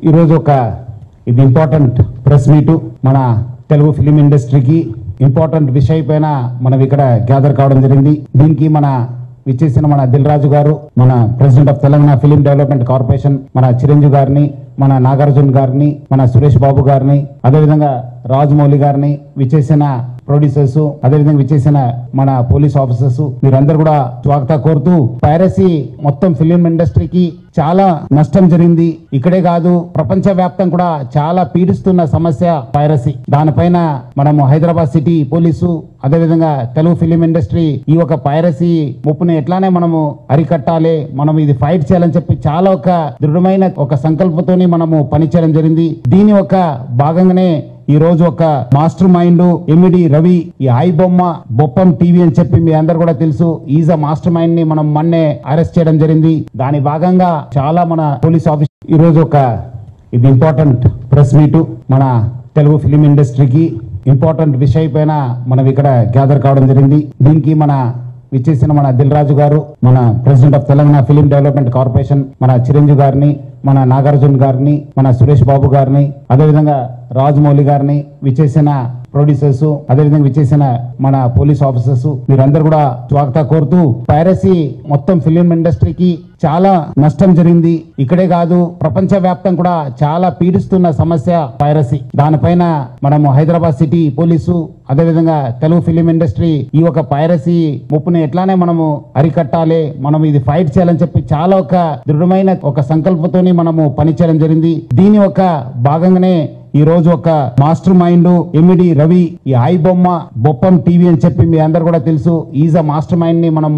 ఈరోజు ఇది important press meet మన తెలుగు ఫిలిం ఇండస్ట్రీకి ఇంపార్టెంట్ విషయం పైన మనం ఇక్కడ గ్యాదర్ కావడం జరిగింది. దీనికి మన విచ్చేసిన మన దిల్ రాజు గారు, మన president of Telangana film development corporation, మన చిరంజీవి గారిని, మన నాగార్జున గారిని, మన సురేష్ బాబు గారిని, అదేవిధంగా రాజమౌళి గారిని, విచ్చేసిన ప్రొడ్యూసర్స్, అదేవిధంగా విచ్చేసిన మన పోలీస్ ఆఫీసర్స్, మీరందరూ కూడా స్వాగతం కోరుతూ, పైరసీ మొత్తం ఫిలిం ఇండస్ట్రీకి చాలా నష్టం జరిగింది. ఇక్కడే కాదు, ప్రపంచ వ్యాప్తం కూడా చాలా పీడిస్తున్న సమస్య పైరసీ. దానిపైన మనము హైదరాబాద్ సిటీ పోలీసు, అదేవిధంగా తెలుగు ఫిలిం ఇండస్ట్రీ ఈ పైరసీ ముప్పుని ఎట్లానే మనము అరికట్టాలి, మనం ఇది ఫైట్ చేయాలని చెప్పి చాలా దృఢమైన సంకల్పంతోని మనము పనిచేయడం జరిగింది. దీని భాగంగానే ఈ రోజు మాస్టర్ మైండ్ ఎమిడి రవి, ఈ ఐ బొమ్మ బొప్పం టీవీ అని చెప్పి మీ అందరు కూడా తెలుసు, ఈజ్ అ మాస్టర్ మైండ్ ని మనం మొన్నే అరెస్ట్ చేయడం జరిగింది. దాని భాగంగా చాలా మన పోలీస్ ఆఫీస్ ఈ రోజు ఇది ఇంపార్టెంట్ ప్రెస్ మీటు మన తెలుగు ఫిలిం ఇండస్ట్రీకి ఇంపార్టెంట్ విషయం పైన మనం ఇక్కడ గ్యాదర్ కావడం జరిగింది. దీనికి మన విచ్చేసిన మన దిల్ రాజు గారు, మన president of Telangana film development corporation, మన చిరంజీవి గారిని, మన నాగార్జున గారిని, మన సురేష్ బాబు గారిని, అదేవిధంగా రాజమౌళి గారిని, విచ్చేసిన ప్రొడ్యూసర్స్, అదేవిధంగా విచ్చేసిన మన పోలీస్ ఆఫీసర్స్, మీరందరూ కూడా స్వాగతం కోరుతూ, పైరసీ మొత్తం ఫిలిం ఇండస్ట్రీకి చాలా నష్టం జరిగింది. ఇక్కడే కాదు, ప్రపంచ వ్యాప్తం కూడా చాలా పీడిస్తున్న సమస్య పైరసీ. దానిపైన మనము హైదరాబాద్ సిటీ పోలీసు, అదేవిధంగా తెలుగు ఫిలిం ఇండస్ట్రీ ఈ పైరసీ ముప్పుని ఎట్లానే మనము అరికట్టాలి, మనం ఇది ఫైట్ చేయాలని చెప్పి చాలా దృఢమైన సంకల్పంతోని మనము పనిచేయడం జరిగింది. దీని భాగంగానే ఈ రోజు మాస్టర్ మైండ్ ఎమిడి రవి, ఈ ఐ బొమ్మ బొప్పం టీవీ అని చెప్పి మీ అందరు కూడా తెలుసు, ఈజ్ అ మాస్టర్ మైండ్ ని మనం